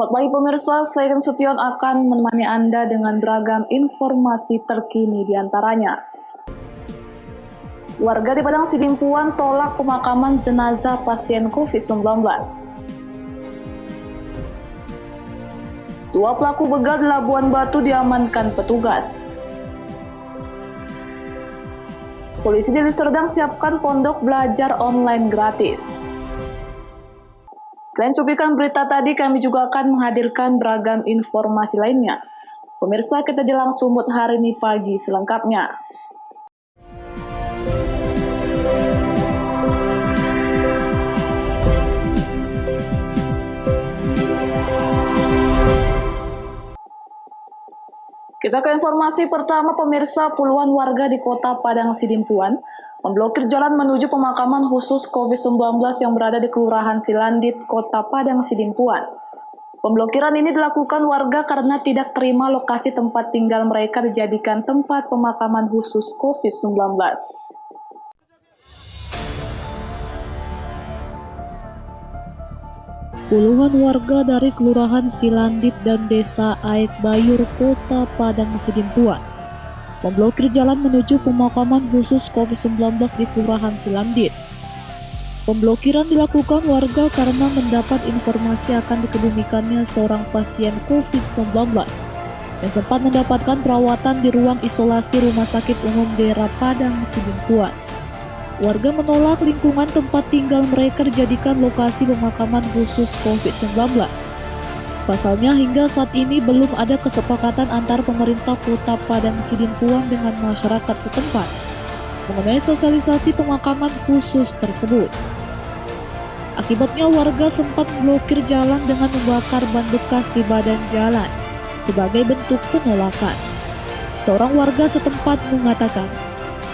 Selamat pagi pemirsa, saya Ken Sution akan menemani Anda dengan beragam informasi terkini di antaranya. Warga di Padang Sidimpuan tolak pemakaman jenazah pasien COVID-19. Dua pelaku begal di Labuan Batu diamankan petugas. Polisi di Serdang siapkan pondok belajar online gratis. Selain cuplikan berita tadi, kami juga akan menghadirkan beragam informasi lainnya. Pemirsa, kita jelang sumut hari ini pagi selengkapnya. Kita ke informasi pertama, pemirsa. Puluhan warga di kota Padang Sidimpuan memblokir jalan menuju pemakaman khusus COVID-19 yang berada di Kelurahan Silandit, Kota Padang Sidimpuan. Pemblokiran ini dilakukan warga karena tidak terima lokasi tempat tinggal mereka dijadikan tempat pemakaman khusus COVID-19. Puluhan warga dari Kelurahan Silandit dan Desa Aek Bayur, Kota Padang Sidimpuan memblokir jalan menuju pemakaman khusus COVID-19 di Kelurahan Silandit. Pemblokiran dilakukan warga karena mendapat informasi akan dikebumikannya seorang pasien COVID-19 yang sempat mendapatkan perawatan di ruang isolasi Rumah Sakit Umum Daerah Padang Sidimpuan. Warga menolak lingkungan tempat tinggal mereka dijadikan lokasi pemakaman khusus COVID-19. Pasalnya hingga saat ini belum ada kesepakatan antar pemerintah Kota Padang Sidimpuan dengan masyarakat setempat mengenai sosialisasi pemakaman khusus tersebut. Akibatnya warga sempat memblokir jalan dengan membakar ban bekas di badan jalan sebagai bentuk penolakan. Seorang warga setempat mengatakan,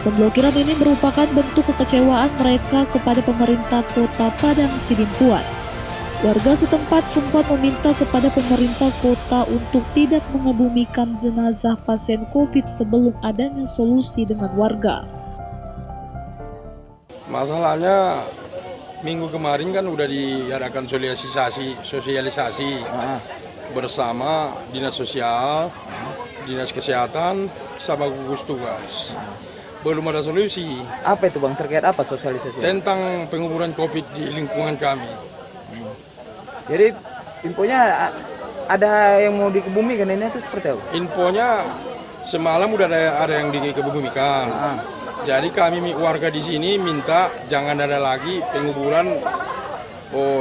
pemblokiran ini merupakan bentuk kekecewaan mereka kepada pemerintah Kota Padang Sidimpuan. Warga setempat sempat meminta kepada pemerintah kota untuk tidak mengebumikan jenazah pasien COVID sebelum adanya solusi dengan warga. Masalahnya minggu kemarin kan udah diadakan sosialisasi bersama Dinas Sosial, Dinas Kesehatan, sama gugus tugas. Belum ada solusi. Apa itu Bang, terkait apa sosialisasi? Tentang penguburan COVID di lingkungan kami. Jadi infonya ada yang mau dikebumikan ini itu seperti apa? Infonya semalam udah ada yang dikebumikan. Jadi kami warga di sini minta jangan ada lagi penguburan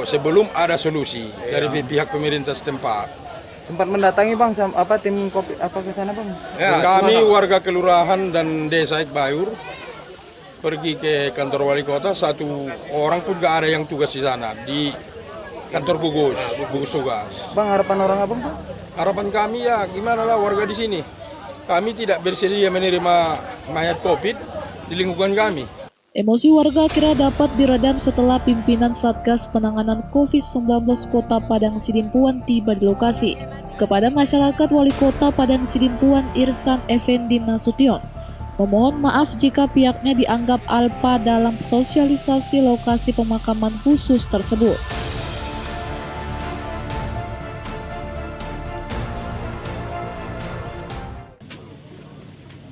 sebelum ada solusi dari pihak pemerintah setempat. Sempat mendatangi Bang tim COVID apa ke sana Bang? Ya, kami warga kelurahan dan Desa Aek Bayur pergi ke kantor wali kota, satu orang pun gak ada yang tugas di sana di kantor gugus tugas. Bang, harapan orang apa Bang? Harapan kami ya gimana lah warga di sini. Kami tidak bersedia menerima mayat COVID di lingkungan kami. Emosi warga kira dapat diredam setelah pimpinan Satgas Penanganan COVID-19 Kota Padang Sidimpuan tiba di lokasi. Kepada masyarakat, Wali Kota Padang Sidimpuan Irsan Effendi Nasution memohon maaf jika pihaknya dianggap alpa dalam sosialisasi lokasi pemakaman khusus tersebut.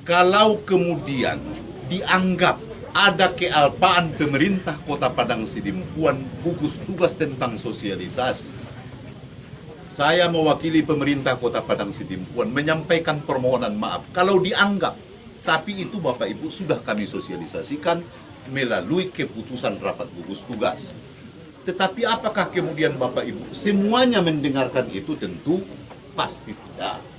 Kalau kemudian dianggap ada kealpaan pemerintah Kota Padang Sidimpuan gugus tugas tentang sosialisasi, saya mewakili pemerintah Kota Padang Sidimpuan menyampaikan permohonan maaf kalau dianggap, tapi itu Bapak Ibu sudah kami sosialisasikan melalui keputusan rapat gugus tugas. Tetapi apakah kemudian Bapak Ibu semuanya mendengarkan itu? Tentu pasti tidak.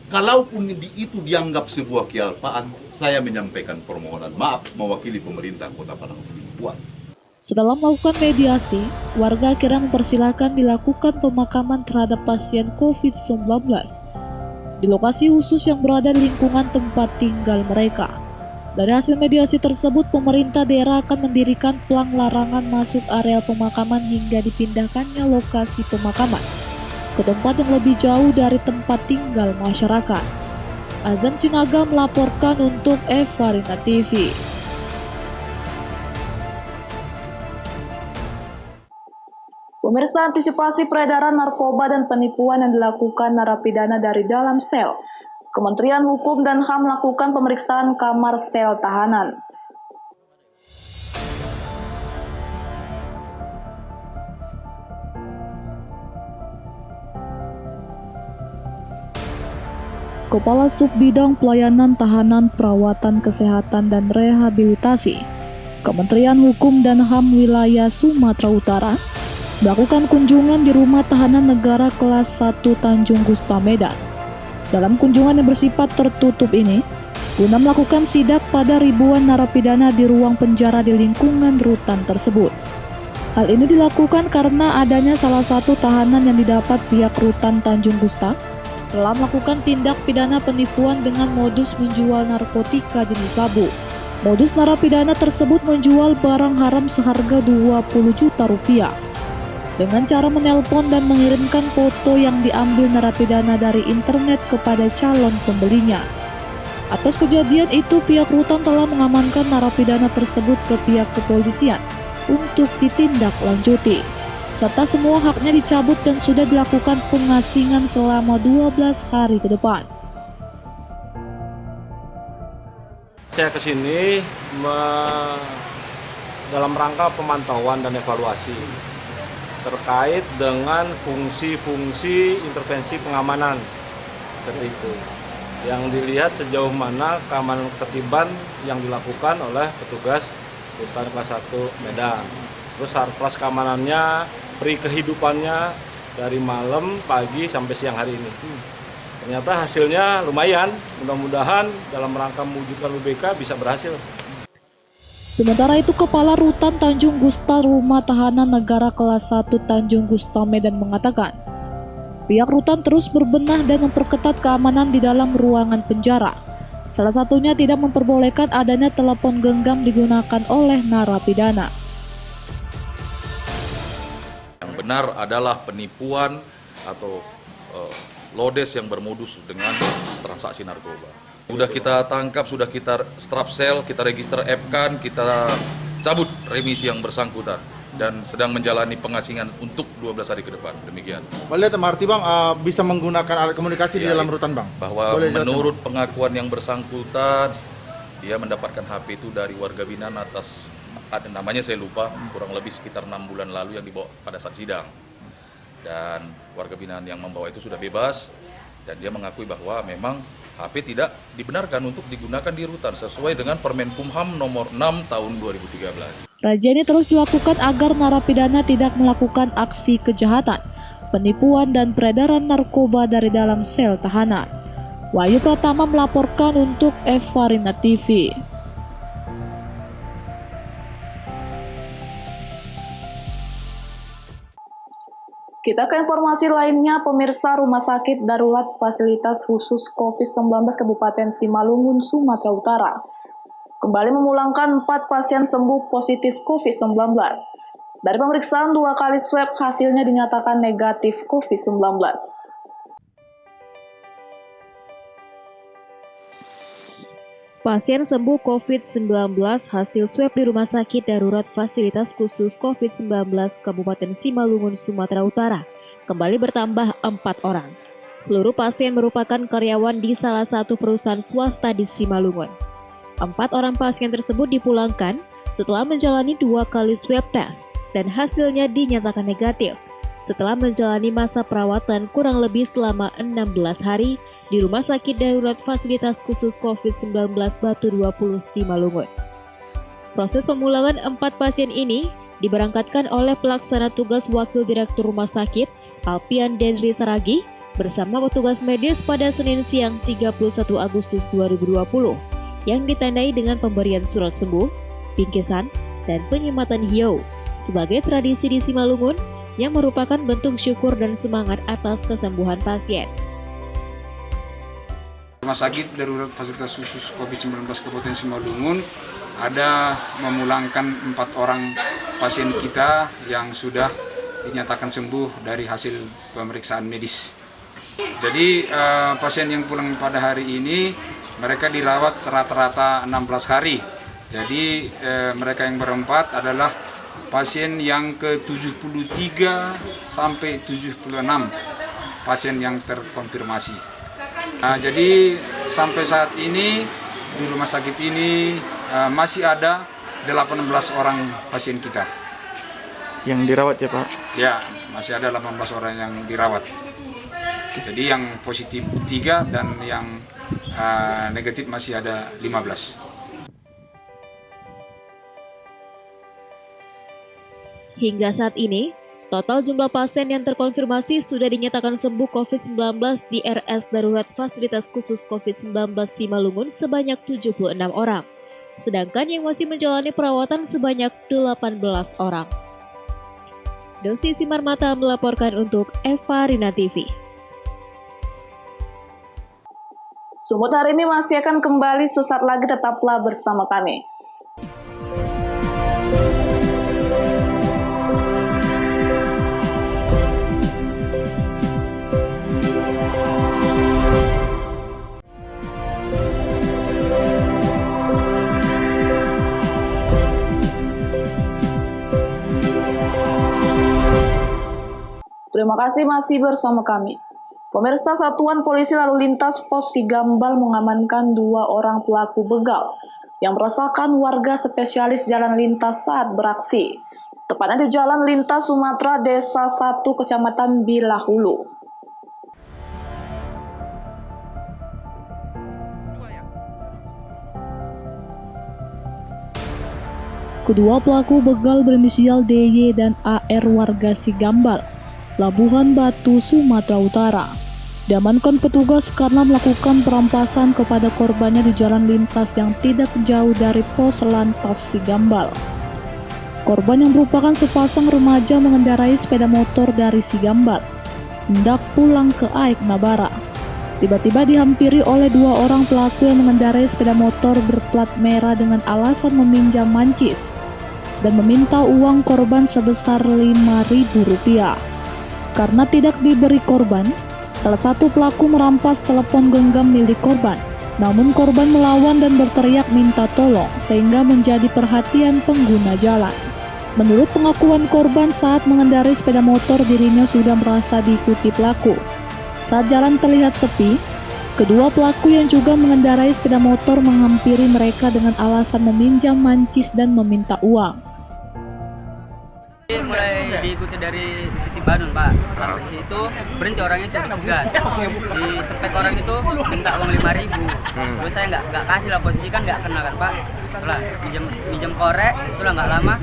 Kalaupun itu dianggap sebuah kealpaan, saya menyampaikan permohonan maaf mewakili pemerintah Kota Padang Sidimpuan. Setelah melakukan mediasi, warga akhirnya mempersilahkan dilakukan pemakaman terhadap pasien COVID-19 di lokasi khusus yang berada di lingkungan tempat tinggal mereka. Dari hasil mediasi tersebut, pemerintah daerah akan mendirikan plang larangan masuk areal pemakaman hingga dipindahkannya lokasi pemakaman ke tempat yang lebih jauh dari tempat tinggal masyarakat. Azan Sinaga melaporkan untuk Evarina TV. Pemirsa, antisipasi peredaran narkoba dan penipuan yang dilakukan narapidana dari dalam sel, Kementerian Hukum dan HAM melakukan pemeriksaan kamar sel tahanan. Kepala Subbidang Pelayanan Tahanan Perawatan Kesehatan dan Rehabilitasi, Kementerian Hukum dan HAM Wilayah Sumatera Utara, melakukan kunjungan di Rumah Tahanan Negara Kelas 1 Tanjung Gusta Medan. Dalam kunjungan yang bersifat tertutup ini, guna melakukan sidak pada ribuan narapidana di ruang penjara di lingkungan rutan tersebut. Hal ini dilakukan karena adanya salah satu tahanan yang didapat pihak rutan Tanjung Gusta telah melakukan tindak pidana penipuan dengan modus menjual narkotika jenis sabu. Modus narapidana tersebut menjual barang haram seharga 20 juta rupiah dengan cara menelpon dan mengirimkan foto yang diambil narapidana dari internet kepada calon pembelinya. Atas kejadian itu, pihak rutan telah mengamankan narapidana tersebut ke pihak kepolisian untuk ditindaklanjuti, serta semua haknya dicabut dan sudah dilakukan pengasingan selama 12 hari ke depan. Saya kesini dalam rangka pemantauan dan evaluasi terkait dengan fungsi-fungsi intervensi pengamanan seperti itu. Yang dilihat sejauh mana keamanan ketertiban yang dilakukan oleh petugas rutan kelas 1 Medan. Terus kelas keamanannya, peri kehidupannya dari malam, pagi sampai siang hari ini. Ternyata hasilnya lumayan, mudah-mudahan dalam rangka mewujudkan UBK bisa berhasil. Sementara itu, Kepala Rutan Tanjung Gusta Rumah Tahanan Negara Kelas 1 Tanjung Gusta Medan mengatakan, pihak rutan terus berbenah dan memperketat keamanan di dalam ruangan penjara. Salah satunya tidak memperbolehkan adanya telepon genggam digunakan oleh narapidana. Yang benar adalah penipuan atau lodes yang bermodus dengan transaksi narkoba. Sudah kita tangkap, sudah kita strap sel, kita register F-kan, kita cabut remisi yang bersangkutan dan sedang menjalani pengasingan untuk 12 hari ke depan. Demikian. Lihat MRT Bang, bisa menggunakan alat komunikasi di dalam rutan Bang? Bahwa menurut pengakuan yang bersangkutan, dia mendapatkan HP itu dari warga binaan atas, namanya saya lupa, kurang lebih sekitar 6 bulan lalu yang dibawa pada saat sidang. Dan warga binaan yang membawa itu sudah bebas dan dia mengakui bahwa memang HP tidak dibenarkan untuk digunakan di rutan sesuai dengan Permenkumham nomor 6 tahun 2013. Razia ini terus dilakukan agar narapidana tidak melakukan aksi kejahatan, penipuan dan peredaran narkoba dari dalam sel tahanan. Wahyu Pratama melaporkan untuk Evarina TV. Kita ke informasi lainnya, pemirsa. Rumah Sakit Darurat Fasilitas Khusus COVID-19 Kabupaten Simalungun, Sumatera Utara kembali memulangkan 4 pasien sembuh positif COVID-19. Dari pemeriksaan 2 kali swab, hasilnya dinyatakan negatif COVID-19. Pasien sembuh COVID-19 hasil swab di Rumah Sakit Darurat Fasilitas Khusus COVID-19 Kabupaten Simalungun, Sumatera Utara kembali bertambah 4 orang. Seluruh pasien merupakan karyawan di salah satu perusahaan swasta di Simalungun. 4 orang pasien tersebut dipulangkan setelah menjalani 2 kali swab test dan hasilnya dinyatakan negatif setelah menjalani masa perawatan kurang lebih selama 16 hari di Rumah Sakit Darurat Fasilitas Khusus COVID-19 Batu 20 Simalungun. Proses pemulangan 4 pasien ini diberangkatkan oleh pelaksana tugas Wakil Direktur Rumah Sakit Alpian Denri Saragi bersama petugas medis pada Senin siang 31 Agustus 2020 yang ditandai dengan pemberian surat sembuh, bingkisan, dan penyematan hiau sebagai tradisi di Simalungun yang merupakan bentuk syukur dan semangat atas kesembuhan pasien. Rumah Sakit Darurat Fasilitas Khusus COVID-19 Kabupaten Simalungun ada memulangkan 4 orang pasien kita yang sudah dinyatakan sembuh dari hasil pemeriksaan medis. Jadi pasien yang pulang pada hari ini mereka dirawat rata-rata 16 hari. Jadi mereka yang berempat adalah pasien yang ke-73 sampai 76 pasien yang terkonfirmasi. Nah, jadi sampai saat ini di rumah sakit ini masih ada 18 orang pasien kita. Yang dirawat ya Pak? Ya, masih ada 18 orang yang dirawat. Jadi yang positif 3 dan yang negatif masih ada 15. Hingga saat ini, total jumlah pasien yang terkonfirmasi sudah dinyatakan sembuh COVID-19 di RS Darurat Fasilitas Khusus COVID-19 Simalungun sebanyak 76 orang. Sedangkan yang masih menjalani perawatan sebanyak 18 orang. Dosi Simarmata melaporkan untuk Eva Rina TV. Sumut hari ini masih akan kembali sesaat lagi, tetaplah bersama kami. Terima kasih masih bersama kami. Pemirsa, Satuan Polisi Lalu Lintas Pos Sigambal mengamankan 2 orang pelaku begal yang meresahkan warga spesialis jalan lintas saat beraksi. Tepatnya di Jalan Lintas Sumatera, Desa 1, Kecamatan Bilahulu. Kedua pelaku begal berinisial DY dan AR warga Sigambal, Labuhan Batu, Sumatera Utara, diamankan petugas karena melakukan perampasan kepada korbannya di jalan lintas yang tidak jauh dari pos lantas Sigambal. Korban yang merupakan sepasang remaja mengendarai sepeda motor dari Sigambal, hendak pulang ke Aik Nabara. Tiba-tiba dihampiri oleh 2 orang pelaku yang mengendarai sepeda motor berplat merah dengan alasan meminjam mancis dan meminta uang korban sebesar Rp5.000. Karena tidak diberi korban, salah satu pelaku merampas telepon genggam milik korban. Namun korban melawan dan berteriak minta tolong sehingga menjadi perhatian pengguna jalan. Menurut pengakuan korban, saat mengendarai sepeda motor dirinya sudah merasa diikuti pelaku. Saat jalan terlihat sepi, kedua pelaku yang juga mengendarai sepeda motor menghampiri mereka dengan alasan meminjam mancis dan meminta uang. Mulai diikuti dari Siti Badun, Pak. Sampai situ berhenti orangnya itu dicegat. Di sepek orang itu minta uang 5.000. Terus saya nggak kasih lah, posisi kan nggak kenal kan, Pak. Itulah minjem korek, itulah nggak lama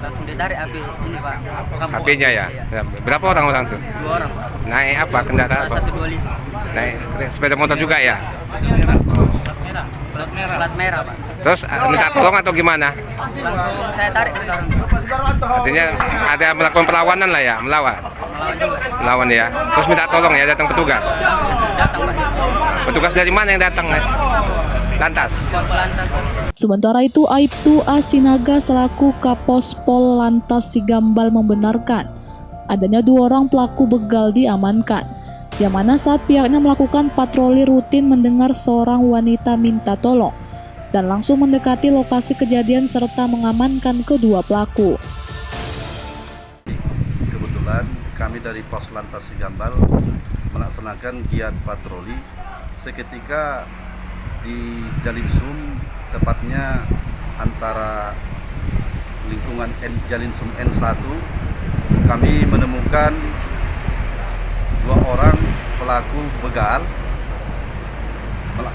langsung ditarik api ini, Pak. HP-nya ya? Iya. Berapa orang tuh? 2 orang, Pak. Naik apa? Kendaraan apa? 125. Naik sepeda motor juga ya? Plat merah, Pak. Terus minta tolong atau gimana? Langsung saya tarik ke orang. Artinya ada melakukan perlawanan lah ya? Melawan juga. Melawan ya? Terus minta tolong ya, datang petugas? Datang, Pak. Petugas dari mana yang datang? Lantas? Pos lantas. Sementara itu, Aibtu Asinaga selaku Kapos Pol Lantas Sigambal membenarkan adanya 2 orang pelaku begal diamankan, yang mana saat pihaknya melakukan patroli rutin mendengar seorang wanita minta tolong dan langsung mendekati lokasi kejadian serta mengamankan kedua pelaku. Kebetulan kami dari Pos Lantas Sigambal melaksanakan giat patroli seketika di Jalinsum, tepatnya antara lingkungan Jalinsum N1, kami menemukan 2 orang pelaku begal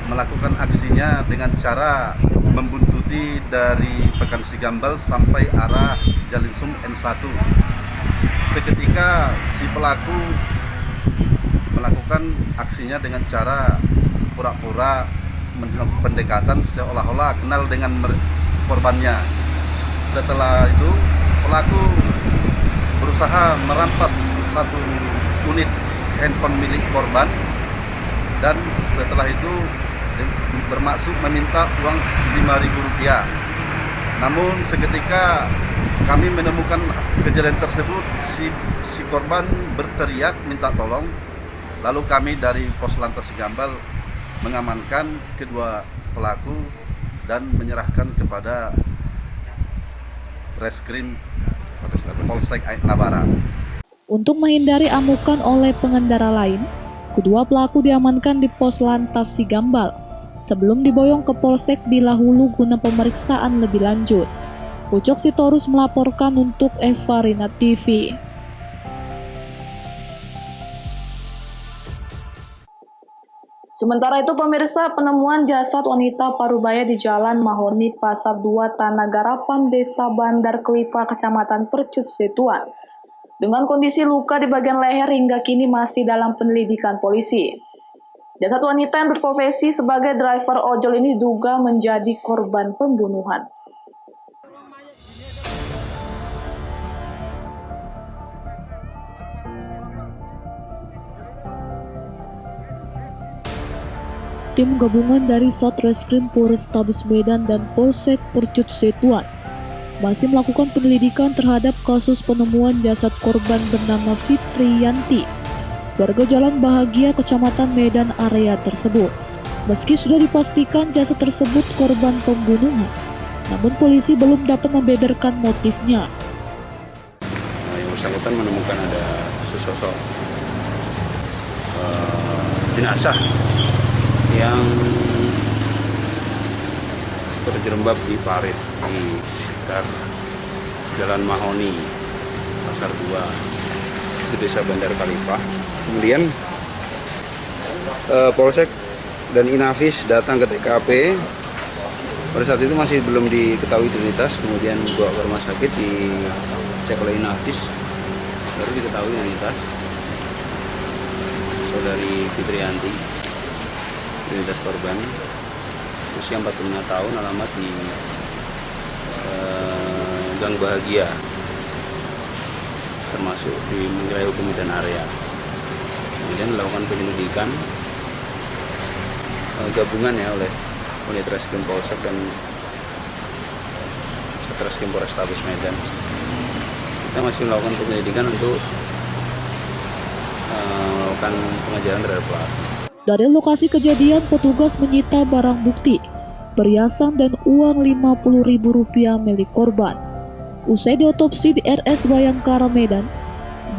melakukan aksinya dengan cara membuntuti dari Pekan Sigambal sampai arah Jalinsum N1. Seketika si pelaku melakukan aksinya dengan cara pura-pura melakukan pendekatan seolah-olah kenal dengan korbannya. Setelah itu pelaku berusaha merampas 1 unit handphone milik korban dan setelah itu bermaksud meminta uang Rp5.000. Namun seketika kami menemukan kejadian tersebut, si korban berteriak minta tolong. Lalu kami dari Pos Lantas Sigambal mengamankan kedua pelaku dan menyerahkan kepada Reskrim Polsek Nabara. Untuk menghindari amukan oleh pengendara lain, kedua pelaku diamankan di pos lantas Sigambal sebelum diboyong ke Polsek Bilahulu guna pemeriksaan lebih lanjut. Ucok Sitorus melaporkan untuk Evarina TV. Sementara itu pemirsa, penemuan jasad wanita parubaya di Jalan Mahoni Pasar 2 Tanah Garapan Desa Bandar Kelipa Kecamatan Percut Setuan dengan kondisi luka di bagian leher hingga kini masih dalam penyelidikan polisi. Jasad wanita yang berprofesi sebagai driver ojol ini diduga menjadi korban pembunuhan. Tim gabungan dari Satreskrim Polrestabes Medan dan Polsek Percut Setuan masih melakukan penyelidikan terhadap kasus penemuan jasad korban bernama Fitri Yanti, warga Jalan Bahagia, Kecamatan Medan area tersebut. Meski sudah dipastikan jasad tersebut korban pembunuhan, namun polisi belum dapat membeberkan motifnya. Yang bersangkutan menemukan ada sesosok jenazah yang terjerembab di parit di sekitar Jalan Mahoni Pasar 2 di Desa Bandar Kelipa. Kemudian Polsek dan Inavis datang ke TKP. Pada saat itu masih belum diketahui identitas, kemudian dibawa ke rumah sakit, dicek oleh Inavis, baru diketahui identitas saudari Fitri Yanti, identitas korban, usia 45 tahun, alamat di Gang Bahagia, termasuk di wilayah hukum dan area. Kemudian melakukan penyelidikan gabungan ya oleh Satreskrim Polsek dan Satreskrim Polrestabes Medan. Kita masih melakukan penyelidikan untuk melakukan pengejaran terhadap pelaku. Dari lokasi kejadian, petugas menyita barang bukti, perhiasan dan uang Rp50.000 milik korban. Usai diotopsi di RS Bayangkara Medan,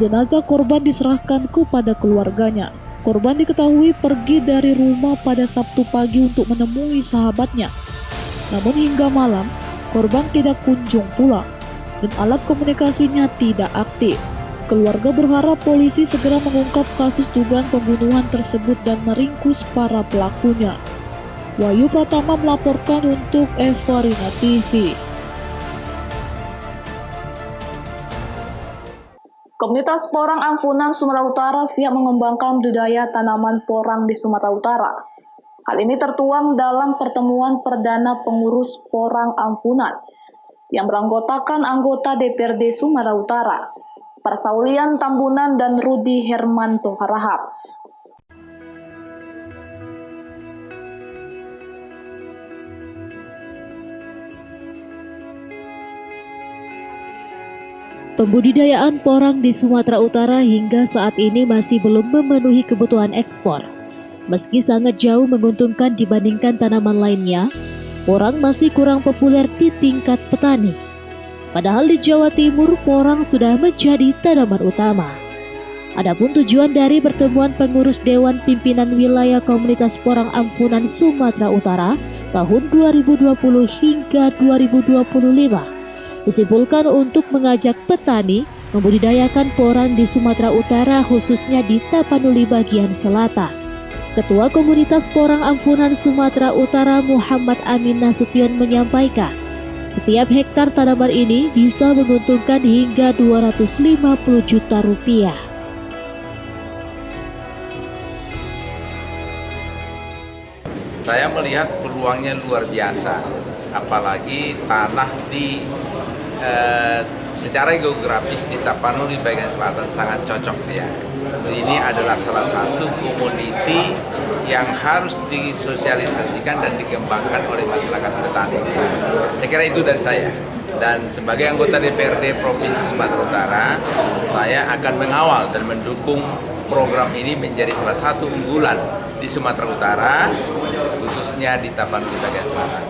jenazah korban diserahkan kepada keluarganya. Korban diketahui pergi dari rumah pada Sabtu pagi untuk menemui sahabatnya. Namun hingga malam, korban tidak kunjung pulang dan alat komunikasinya tidak aktif. Keluarga berharap polisi segera mengungkap kasus dugaan pembunuhan tersebut dan meringkus para pelakunya. Wahyu Pratama melaporkan untuk Evarina TV. Komunitas Porang Amfunan Sumatera Utara siap mengembangkan budaya tanaman porang di Sumatera Utara. Hal ini tertuang dalam pertemuan perdana pengurus Porang Amfunan yang beranggotakan anggota DPRD Sumatera Utara, Persaulian Tambunan dan Rudi Hermanto Harahap. Pembudidayaan porang di Sumatera Utara hingga saat ini masih belum memenuhi kebutuhan ekspor. Meski sangat jauh menguntungkan dibandingkan tanaman lainnya, porang masih kurang populer di tingkat petani. Padahal di Jawa Timur, porang sudah menjadi tanaman utama. Adapun tujuan dari pertemuan pengurus Dewan Pimpinan Wilayah Komunitas Porang Amfunan Sumatera Utara tahun 2020 hingga 2025 disimpulkan untuk mengajak petani membudidayakan porang di Sumatera Utara, khususnya di Tapanuli bagian selatan. Ketua Komunitas Porang Amfunan Sumatera Utara Muhammad Amin Nasution menyampaikan, setiap hektar tanaman ini bisa menguntungkan hingga Rp250 juta. Saya melihat peluangnya luar biasa, apalagi tanah di secara geografis di Tapanuli bagian selatan sangat cocok ya. Ini adalah salah satu komoditi yang harus disosialisasikan dan dikembangkan oleh masyarakat petani. Saya kira itu dari saya. Dan sebagai anggota DPRD Provinsi Sumatera Utara, saya akan mengawal dan mendukung program ini menjadi salah satu unggulan di Sumatera Utara, khususnya di Tapanuli bagian selatan.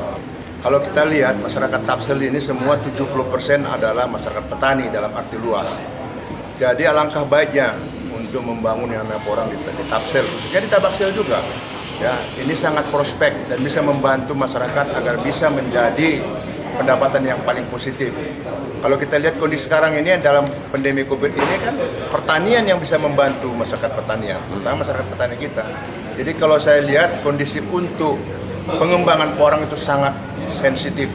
Kalau kita lihat masyarakat Tapsel ini semua 70% adalah masyarakat petani dalam arti luas. Jadi alangkah baiknya untuk membangun yang namanya porang di Tapsel, khususnya di Tabaksel juga. Ya, ini sangat prospek dan bisa membantu masyarakat agar bisa menjadi pendapatan yang paling positif. Kalau kita lihat kondisi sekarang ini dalam pandemi COVID ini kan pertanian yang bisa membantu masyarakat pertanian, terutama masyarakat petani kita. Jadi kalau saya lihat kondisi untuk pengembangan porang itu sangat sensitif.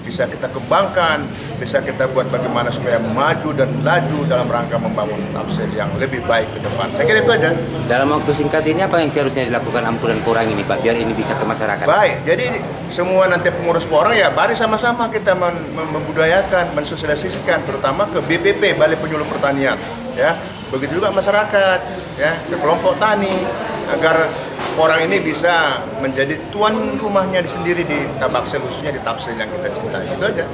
Bisa kita kembangkan, bisa kita buat bagaimana supaya maju dan laju dalam rangka membangun Tapsel yang lebih baik ke depan. Saya kira itu aja. Dalam waktu singkat ini apa yang seharusnya dilakukan ampunan porang ini Pak, biar ini bisa ke masyarakat? Baik, jadi semua nanti pengurus porang ya mari sama-sama kita membudayakan, mensosialisasikan terutama ke BPP, Balai Penyuluh Pertanian. Ya, begitu juga masyarakat, ya, ke kelompok tani, agar porang ini bisa menjadi tuan rumahnya sendiri di Tabaksel, khususnya di Tapsel yang kita cintai. Itu aja.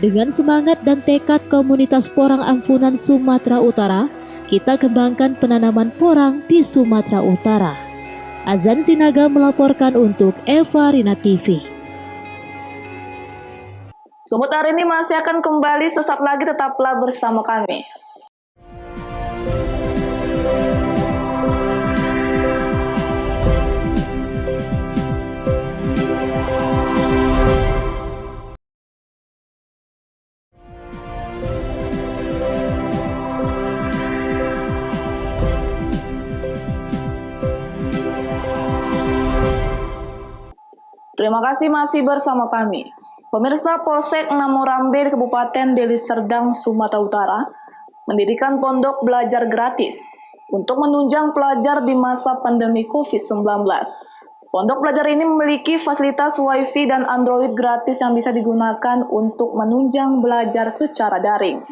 Dengan semangat dan tekad komunitas porang ampunan Sumatera Utara, kita kembangkan penanaman porang di Sumatera Utara. Azan Sinaga melaporkan untuk Eva Rina TV. Sumut hari ini masih akan kembali sesaat lagi, tetaplah bersama kami. Terima kasih masih bersama kami. Pemirsa, Polsek Namorambe di Kabupaten Deli Serdang, Sumatera Utara mendirikan pondok belajar gratis untuk menunjang pelajar di masa pandemi COVID-19. Pondok belajar ini memiliki fasilitas Wi-Fi dan Android gratis yang bisa digunakan untuk menunjang belajar secara daring.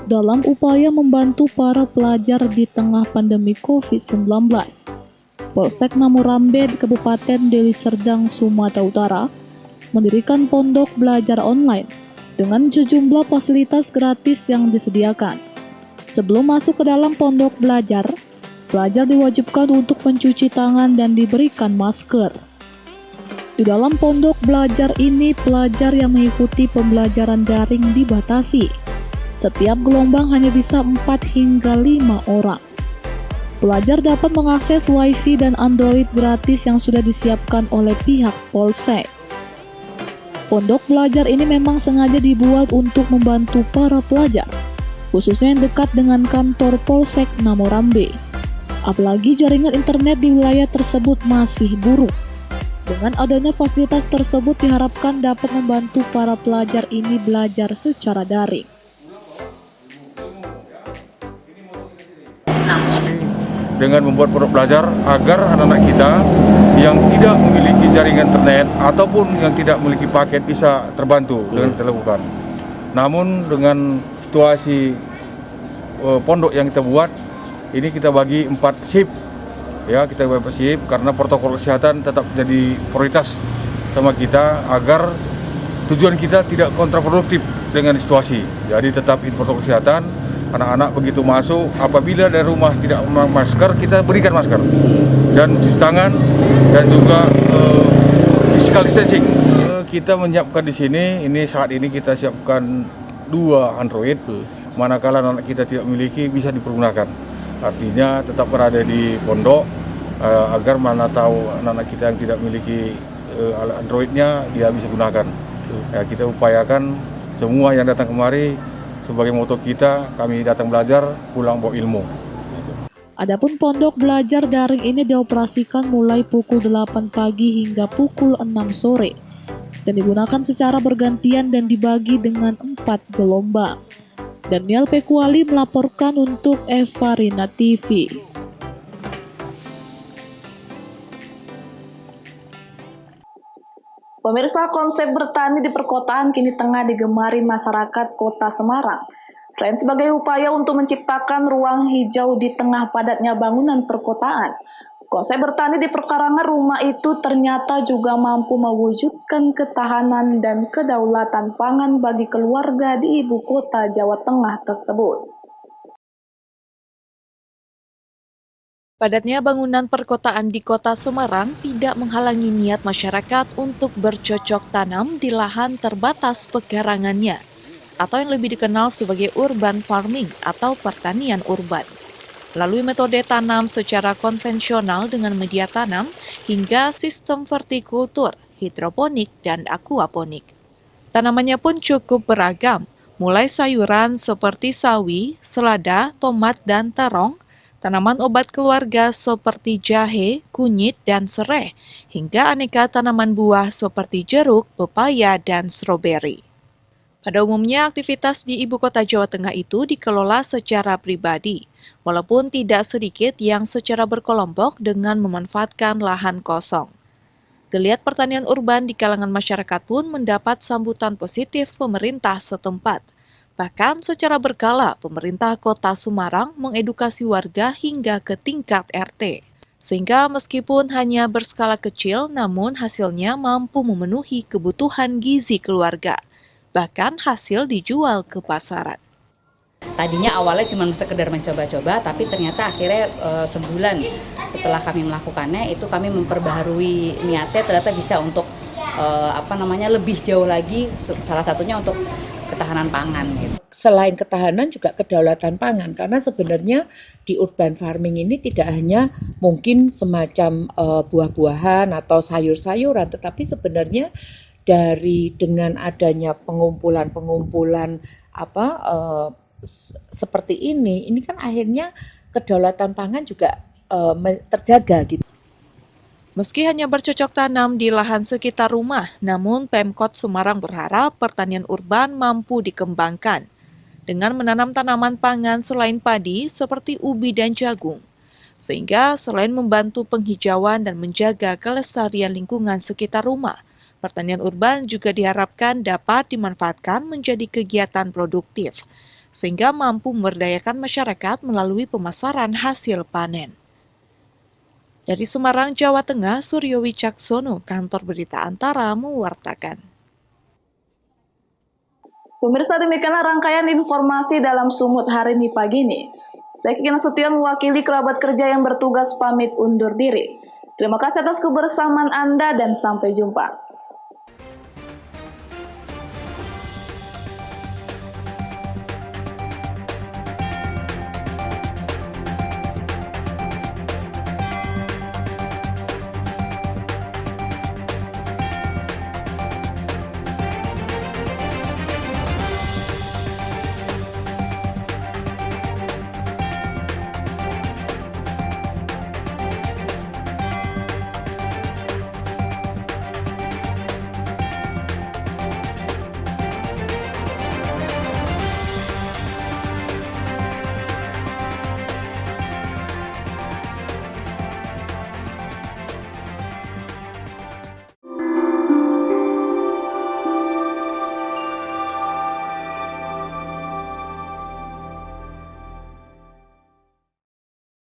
Dalam upaya membantu para pelajar di tengah pandemi COVID-19, Polsek Namorambe di Kabupaten Deli Serdang, Sumatera Utara mendirikan pondok belajar online dengan sejumlah fasilitas gratis yang disediakan. Sebelum masuk ke dalam pondok belajar, pelajar diwajibkan untuk mencuci tangan dan diberikan masker. Di dalam pondok belajar ini, pelajar yang mengikuti pembelajaran daring dibatasi. Setiap gelombang hanya bisa 4 hingga 5 orang. Pelajar dapat mengakses Wi-Fi dan Android gratis yang sudah disiapkan oleh pihak Polsek. Pondok belajar ini memang sengaja dibuat untuk membantu para pelajar, khususnya yang dekat dengan kantor Polsek Namorambe. Apalagi jaringan internet di wilayah tersebut masih buruk. Dengan adanya fasilitas tersebut diharapkan dapat membantu para pelajar ini belajar secara daring. Dengan membuat pondok belajar agar anak-anak kita yang tidak memiliki jaringan internet ataupun yang tidak memiliki paket bisa terbantu dengan kita lakukan. Namun dengan situasi pondok yang kita buat ini kita bagi 4 shift. Ya, kita bagi 4 shift karena protokol kesehatan tetap jadi prioritas sama kita agar tujuan kita tidak kontraproduktif dengan situasi. Jadi tetap protokol kesehatan. Anak-anak begitu masuk, apabila dari rumah tidak memakai masker, kita berikan masker dan cuci tangan dan juga physical distancing. Kita menyiapkan di sini, saat ini kita siapkan 2 Android, manakala anak kita tidak memiliki bisa dipergunakan. Artinya tetap berada di pondok agar mana tahu anak-anak kita yang tidak memiliki Androidnya dia bisa gunakan. Ya, kita upayakan semua yang datang kemari. Sebagai moto kita, kami datang belajar, pulang bawa ilmu. Adapun pondok belajar daring ini dioperasikan mulai pukul 8 pagi hingga pukul 6 sore dan digunakan secara bergantian dan dibagi dengan 4 gelombang. Daniel Pekuali melaporkan untuk Eva Rina TV. Pemirsa, konsep bertani di perkotaan kini tengah digemari masyarakat Kota Semarang. Selain sebagai upaya untuk menciptakan ruang hijau di tengah padatnya bangunan perkotaan, Konsep bertani di perkarangan rumah itu ternyata juga mampu mewujudkan ketahanan dan kedaulatan pangan bagi keluarga di ibu kota Jawa Tengah tersebut. Padatnya bangunan perkotaan di kota Semarang tidak menghalangi niat masyarakat untuk bercocok tanam di lahan terbatas pekarangannya, atau yang lebih dikenal sebagai urban farming atau pertanian urban. Melalui metode tanam secara konvensional dengan media tanam hingga sistem vertikultur, hidroponik, dan aquaponik. Tanamannya pun cukup beragam, mulai sayuran seperti sawi, selada, tomat, dan terong, tanaman obat keluarga seperti jahe, kunyit, dan serai, hingga aneka tanaman buah seperti jeruk, pepaya, dan stroberi. Pada umumnya, aktivitas di ibu kota Jawa Tengah itu dikelola secara pribadi, walaupun tidak sedikit yang secara berkelompok dengan memanfaatkan lahan kosong. Geliat pertanian urban di kalangan masyarakat pun mendapat sambutan positif pemerintah setempat. Bahkan secara berkala, pemerintah kota Semarang mengedukasi warga hingga ke tingkat RT. Sehingga meskipun hanya berskala kecil, namun hasilnya mampu memenuhi kebutuhan gizi keluarga. Bahkan hasil dijual ke pasaran. Tadinya awalnya cuma sekedar mencoba-coba, tapi ternyata akhirnya sebulan setelah kami melakukannya itu kami memperbaharui niatnya, ternyata bisa untuk lebih jauh lagi, salah satunya untuk ketahanan pangan. Gitu. Selain ketahanan juga kedaulatan pangan, karena sebenarnya di urban farming ini tidak hanya mungkin semacam buah-buahan atau sayur-sayuran, tetapi sebenarnya dengan adanya pengumpulan seperti ini kan akhirnya kedaulatan pangan juga terjaga gitu. Meski hanya bercocok tanam di lahan sekitar rumah, namun Pemkot Semarang berharap pertanian urban mampu dikembangkan dengan menanam tanaman pangan selain padi seperti ubi dan jagung. Sehingga selain membantu penghijauan dan menjaga kelestarian lingkungan sekitar rumah, pertanian urban juga diharapkan dapat dimanfaatkan menjadi kegiatan produktif, sehingga mampu memberdayakan masyarakat melalui pemasaran hasil panen. Dari Semarang, Jawa Tengah, Suryo Wicaksono, Kantor Berita Antara mewartakan. Pemirsa, demikianlah rangkaian informasi dalam Sumut hari ini pagi ini. Saya Kiki Nasution mewakili kerabat kerja yang bertugas pamit undur diri. Terima kasih atas kebersamaan Anda dan sampai jumpa.